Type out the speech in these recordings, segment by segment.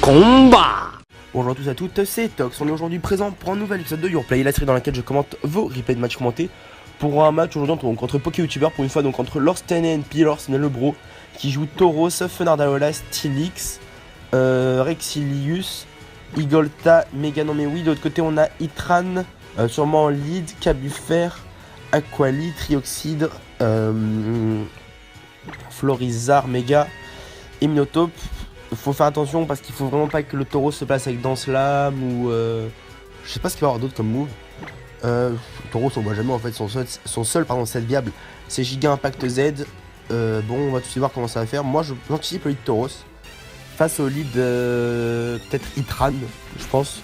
combat. Bonjour à tous et à toutes, c'est Tox. On est aujourd'hui présent pour un nouvel épisode de Your Play, la série dans laquelle je commente vos replays de matchs commentés. Pour un match aujourd'hui contre Poké YouTuber, pour une fois donc entre Lorsten et NP, Lorsten le bro, qui joue Tauros, Fenardaola, Stylix, Rexilius, Igolta, Meganomewii. De l'autre côté on a Itran, sûrement en lead, Cabufer, Aquali, Trioxide, Florizarre, Mega et Minotaur. Faut faire attention parce qu'il faut vraiment pas que le Tauros se place avec Danslame ou je sais pas ce qu'il va y avoir d'autre comme move. Tauros on voit jamais en fait, son seul set viable c'est Giga Impact Z. Bon, on va tout de suite voir comment ça va faire. Moi j'anticipe le lead Tauros face au lead peut-être Itran, je pense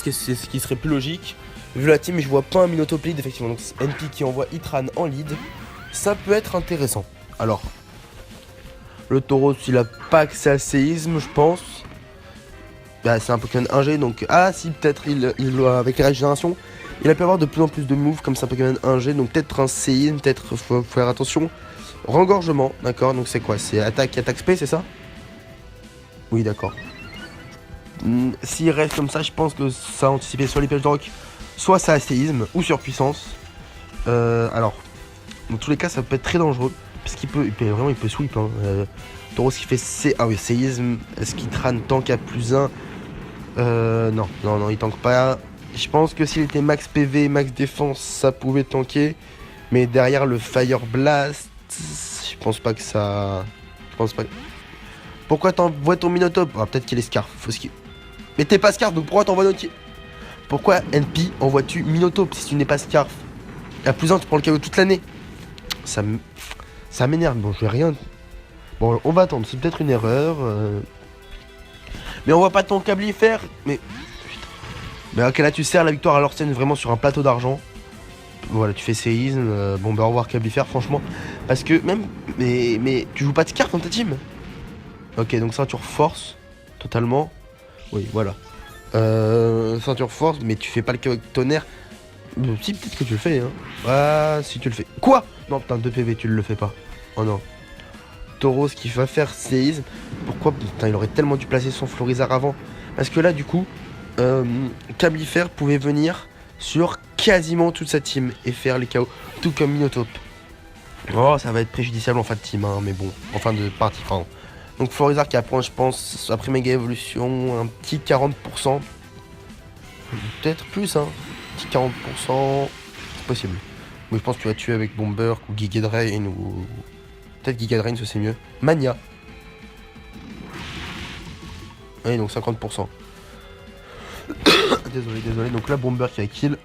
que c'est ce qui serait plus logique. Vu la team je vois pas un Minotaur lead effectivement, donc NP qui envoie Itran en lead, ça peut être intéressant. Alors le Tauros il a pas accès à séisme je pense. Bah, c'est un Pokémon 1G donc. Ah si peut-être il avec les régénérations il a pu avoir de plus en plus de moves comme c'est un Pokémon 1G, donc peut-être un séisme, peut-être faut faire attention. Rengorgement, d'accord, donc c'est quoi? C'est attaque SP, c'est ça? Oui d'accord. S'il reste comme ça je pense que ça a anticipé soit les pièges de rock, soit ça a séisme ou surpuissance. Alors dans tous les cas ça peut être très dangereux parce qu'il peut sweep hein. Tauros qui fait séisme. Est-ce qu'il trane tank à +1? Non, il tank pas. Je pense que s'il était max PV, max défense, ça pouvait tanker. Mais derrière le Fire Blast, je pense pas que ça... Pourquoi t'envoies ton Minotaur? Ah, peut-être qu'il est Scarf. Mais t'es pas Scarf, donc pourquoi t'envoies notre... Pourquoi NP envoies-tu Minotaur si tu n'es pas Scarf? À +1, tu prends le KO toute l'année. Ça m'énerve. Bon, je vais rien... Bon, on va attendre. C'est peut-être une erreur. Mais on voit pas ton câble faire. Mais... Putain. Mais ok, là tu sers la victoire à Lorsten vraiment sur un plateau d'argent. Voilà, tu fais séisme. Bon, bah au revoir Cablifer, franchement. Parce que même... Mais tu joues pas de Scarf dans ta team. Ok, donc ceinture force. Totalement. Oui, voilà. Ceinture force, mais tu fais pas le KO avec tonnerre. Si, peut-être que tu le fais, hein. Ah, si tu le fais. Quoi? Non, putain, 2 PV, tu le fais pas. Oh non. Tauros qui va faire séisme. Pourquoi? Putain, il aurait tellement dû placer son Florizarre avant. Parce que là, du coup, Cablifer pouvait venir sur quasiment toute sa team et faire les KO. Tout comme Minotaur. Oh, ça va être préjudiciable en fin de team, hein, mais bon. En fin de partie, pardon. Donc Florizarre qui apprend, je pense, après Méga Évolution, un petit 40%. Peut-être plus, hein. Un petit 40%. C'est possible. Mais je pense que tu vas tuer avec Bomber ou Giga Drain ou... Peut-être Giga Drain, ça c'est mieux. Mania. Oui, donc 50%. désolé. Donc là, Bomber qui a kill.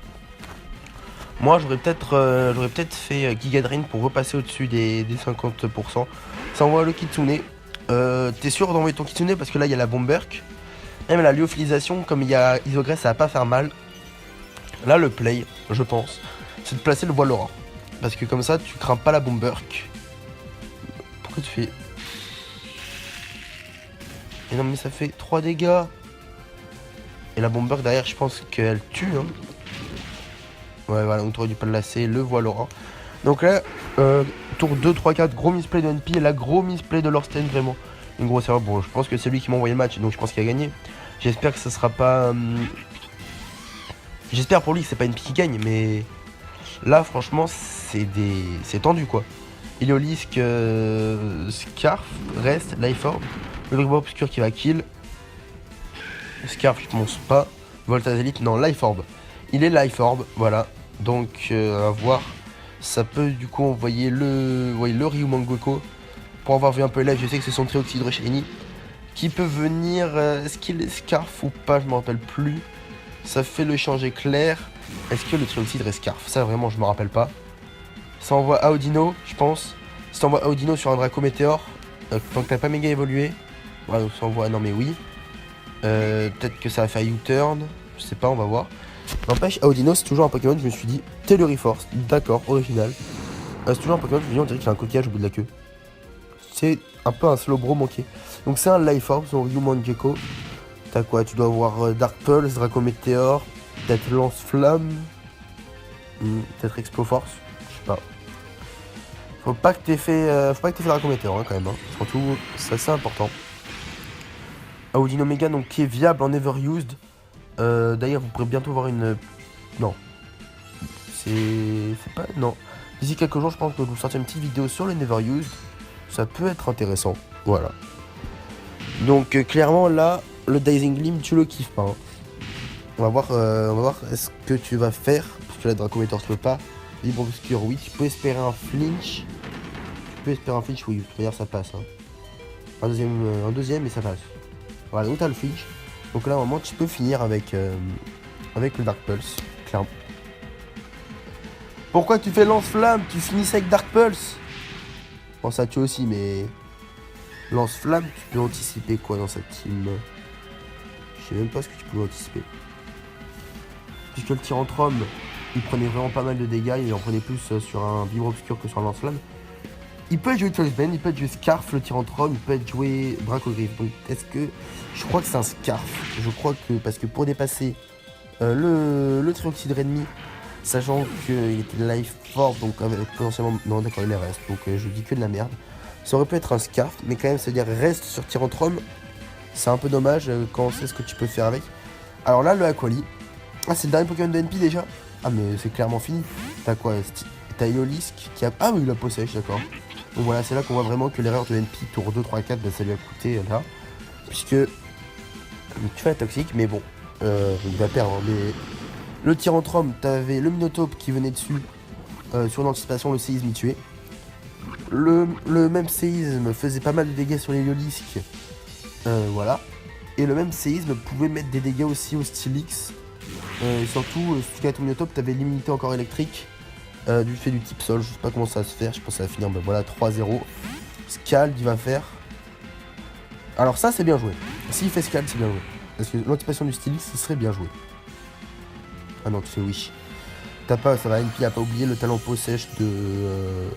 Moi, j'aurais peut-être fait Giga Drain pour repasser au-dessus des 50%. Ça envoie le Kitsune. T'es sûr d'envoyer ton Kitsune parce que là, il y a la Bomberk. Même la lyophilisation, comme il y a Isogress, ça va pas faire mal. Là, le play, je pense, c'est de placer le voile aura. Parce que comme ça, tu crains pas la Bomberk. Pourquoi tu fais... Et non mais ça fait 3 dégâts. Et la Bomberk derrière je pense qu'elle tue hein. Ouais voilà, donc t'aurais dû pas le lasser, le voile aura. Donc là, tour 2, 3, 4, gros misplay de NP et la gros misplay de Lorsten vraiment. Une grosse erreur, bon je pense que c'est lui qui m'a envoyé le match donc je pense qu'il a gagné. J'espère que ça sera pas... J'espère pour lui que c'est pas NP qui gagne mais... Là franchement c'est tendu quoi. Iliolisk, Scarf, reste, Life Orb. Le Bribois Obscur qui va kill. Scarf je pense pas. Voltaz Elite, non, Life Orb. Il est Life Orb, voilà. Donc à voir. Ça peut du coup envoyer le Ryu Mangoko. Pour avoir vu un peu live, je sais que c'est son Trioxide Shiny. Qui peut venir. Est-ce qu'il est Scarf ou pas? Je me rappelle plus. Ça fait le échange éclair. Est-ce que le Trioxide est Scarf? Ça vraiment je me rappelle pas. Ça envoie Audino, je pense. Ça envoie Audino sur un Draco Météor. Tant que t'as pas méga évolué. Ouais, donc ça envoie. Non, mais oui. Peut-être que ça va faire U-turn. Je sais pas, on va voir. N'empêche, Audino, c'est toujours un Pokémon. Je me suis dit, Telluriforce. D'accord, original. C'est toujours un Pokémon. Je me dis, on dirait qu'il a un coquillage au bout de la queue. C'est un peu un Slowbro manqué. Donc, c'est un Life Orb, son Ryu Mangeko. T'as quoi? Tu dois avoir Dark Pulse, Draco Météor. Peut-être Lance-Flamme. Peut-être Exploforce. Je sais pas. Faut pas que t'aies fait Draco Météor hein, quand même. Hein. Surtout, c'est assez important. Audin Omega, donc qui est viable en Everused. D'ailleurs, vous pourrez bientôt voir une... Non. C'est pas... Non. D'ici quelques jours, je pense que je vais vous sortir une petite vidéo sur le Neverused. Ça peut être intéressant. Voilà. Donc, clairement, là, le Dazing Gleam, tu le kiffes pas. Hein. On va voir est-ce que tu vas faire. Parce que la Draco Meteor, tu peux pas. Libre Obscur, oui. Tu peux espérer un flinch. Oui. D'ailleurs, ça passe. Hein. Un deuxième, et ça passe. Voilà, donc t'as le flinch. Donc là, à un moment, tu peux finir avec le Dark Pulse. Clairement. Pourquoi tu fais lance-flamme? Tu finis avec Dark Pulse. Bon, ça tue aussi, mais... Lance-flamme, tu peux anticiper quoi dans cette team? Je sais même pas ce que tu peux anticiper. Puisque le Tyrantrum, il prenait vraiment pas mal de dégâts, il en prenait plus sur un Vibre Obscur que sur un lance-flamme. Il peut être joué Choice Band, il peut être joué Scarf, le Tyrantrum, il peut être joué Dracogriffe. Donc est-ce que... Je crois que c'est un Scarf. Je crois que... Parce que pour dépasser le Trioxydre ennemi, sachant qu'il était life fort, donc avec potentiellement... Non d'accord, il reste, donc je dis que de la merde. Ça aurait pu être un Scarf, mais quand même, c'est-à-dire reste sur Tyrantrum. C'est un peu dommage quand on sait ce que tu peux faire avec. Alors là, le Aquali. Ah, c'est le dernier Pokémon de NP déjà? Ah, mais c'est clairement fini. T'as quoi? T'as Eolisk qui a... Ah oui, il a Possèche, d'accord. Donc voilà, c'est là qu'on voit vraiment que l'erreur de NP tour 2, 3, 4, bah, ça lui a coûté là. Puisque tu fais la toxique, mais bon, il va perdre. Hein, mais le Tyrantrum, t'avais le Minotaur qui venait dessus. Sur l'anticipation, le séisme, il tuait. Le même séisme faisait pas mal de dégâts sur les Eolisk. Voilà. Et le même séisme pouvait mettre des dégâts aussi au Stylix. Et surtout, si tu as ton Minotaur, t'avais l'immunité encore électrique. Du fait du type sol, je sais pas comment ça va se faire, je pense que ça va finir, ben voilà, 3-0. Scald, il va faire. Alors ça, c'est bien joué. S'il fait Scald, c'est bien joué. Parce que l'anticipation du Stylix, ce serait bien joué. Ah non, tu fais Wish. T'as pas, ça va, NP a pas oublié le talent peau sèche de...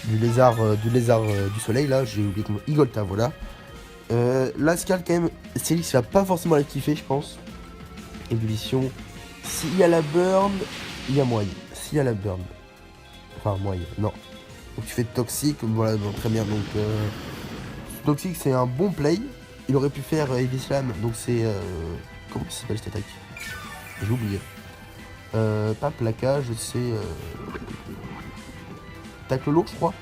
du lézard du soleil, là, j'ai oublié comment... Igolta, voilà. La Scald, quand même, Stylix, il va pas forcément la kiffer, je pense. Ébullition. S'il y a la burn, il y a moyen. S'il y a la burn. Enfin, moyen, non. Donc tu fais toxique, voilà, bon, très bien. Donc, toxique, c'est un bon play. Il aurait pu faire Heavy Slam, donc c'est... comment ça s'appelle cette attaque? J'ai oublié. Pas plaquage, c'est... tacle lourd, je crois.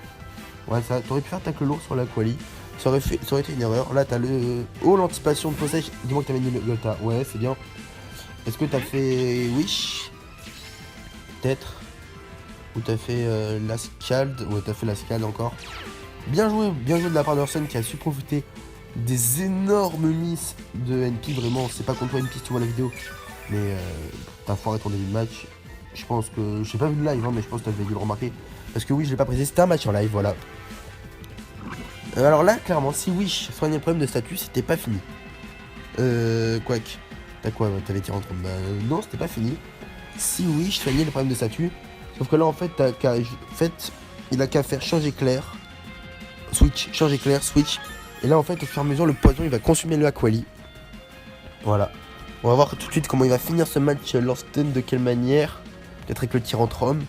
Ouais, ça, t'aurais pu faire tacle lourd sur la quali. Ça aurait été une erreur. Là, t'as le... Oh, l'anticipation de possèche. Dis-moi que t'as mis le Golta. Ouais, c'est bien. Est-ce que t'as fait Wish? Peut-être. Ou t'as fait la Scald? Ouais, t'as fait la Scald encore. Bien joué de la part d'Orson qui a su profiter des énormes miss de NP. Vraiment, c'est pas contre toi NP si tu vois la vidéo. Mais t'as foiré ton début de match. Je pense que... J'ai pas vu le live, hein, mais je pense que t'avais dû le remarquer. Parce que oui, je l'ai pas précisé, c'était un match en live, voilà. Alors là, clairement, si Wish soignait le problème de statut, c'était pas fini. Quack. T'as quoi? T'avais tiré entre... Bah non, c'était pas fini. Si Wish soignait le problème de statut. Sauf que là, en fait, il a qu'à faire changer clair. Switch, changer clair, switch. Et là, en fait, au fur et à mesure, le poison, il va consumer le Aquali. Voilà. On va voir tout de suite comment il va finir ce match Lorsten, de quelle manière. Peut-être avec le Tyrantrum.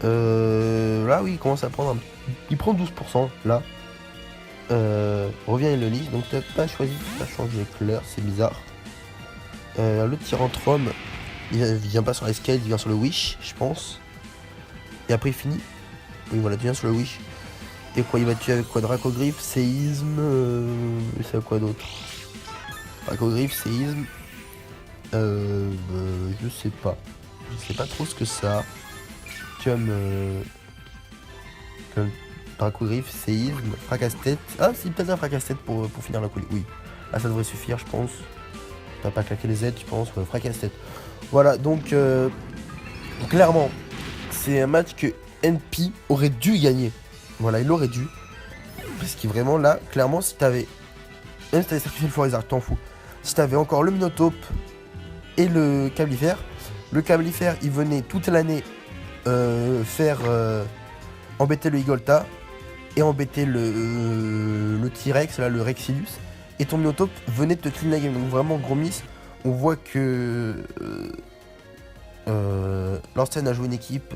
Là, oui, il commence à prendre un... Il prend 12%, là. Revient et le lise. Donc, t'as pas choisi de changer clair, c'est bizarre. Le Tyrantrum, il vient pas sur la Scale, il vient sur le Wish, je pense. Et après, il finit. Oui, voilà, il vient sur le Wish. Et quoi, il va tuer avec quoi? Dracogriffe, séisme. C'est quoi d'autre? Dracogriffe, séisme. Je sais pas. Je sais pas trop ce que ça. Comme Dracogriffe, séisme, fracasse-tête. Ah, c'est peut-être un fracasse-tête pour finir la colis. Oui. Là, ça devrait suffire, je pense. T'as pas claqué les aides, je pense. Ouais, fracasse-tête. Voilà, donc clairement, c'est un match que NP aurait dû gagner. Voilà, il aurait dû. Parce que vraiment, là, clairement, si t'avais... Même si t'avais sacrifié le Florizard, t'en fous. Si t'avais encore le Minotaur et le Cablifère, il venait toute l'année faire embêter le Igolta et embêter le T-Rex, là, le Rexilus. Et ton Minotaur venait de te clean la game. Donc vraiment, gros miss. On voit que Lorsten a joué une équipe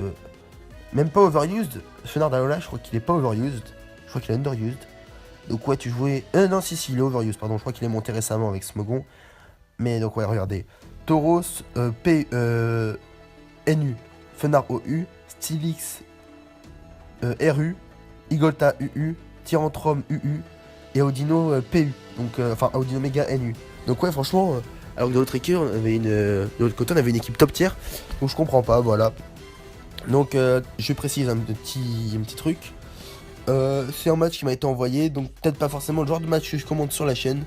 même pas overused. Fenard Alola, je crois qu'il est pas overused. Je crois qu'il est underused. Donc ouais, tu jouais... non, si, il est overuse, pardon. Je crois qu'il est monté récemment avec Smogon. Mais donc ouais, regardez. Tauros, NU, Fenard OU, Stilix RU, Igolta UU, Tyrantrum UU et Audino PU. Donc, enfin, Audino Mega NU. Donc ouais, franchement, alors que de l'autre équipe, on avait de l'autre côté, on avait une équipe top tier. Donc je comprends pas, voilà. Donc je précise un petit truc. C'est un match qui m'a été envoyé, donc peut-être pas forcément le genre de match que je commande sur la chaîne.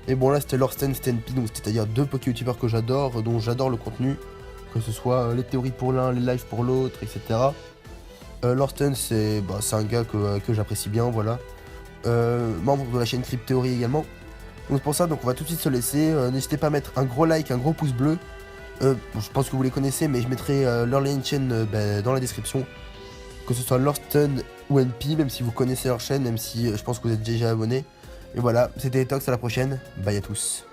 Mais bon là c'était Lorsten, Stenpi, donc c'est-à-dire deux Poké-youtubeurs que j'adore, dont j'adore le contenu. Que ce soit les théories pour l'un, les lives pour l'autre, etc. Lorsten c'est un gars que j'apprécie bien, voilà. Membre de la chaîne Crypt Theory également. Donc pour ça, donc on va tout de suite se laisser. N'hésitez pas à mettre un gros like, un gros pouce bleu. Je pense que vous les connaissez, mais je mettrai leur lien de chaîne dans la description. Que ce soit Lorsten ou NP, même si vous connaissez leur chaîne, même si je pense que vous êtes déjà abonné. Et voilà, c'était Tox, à la prochaine. Bye à tous.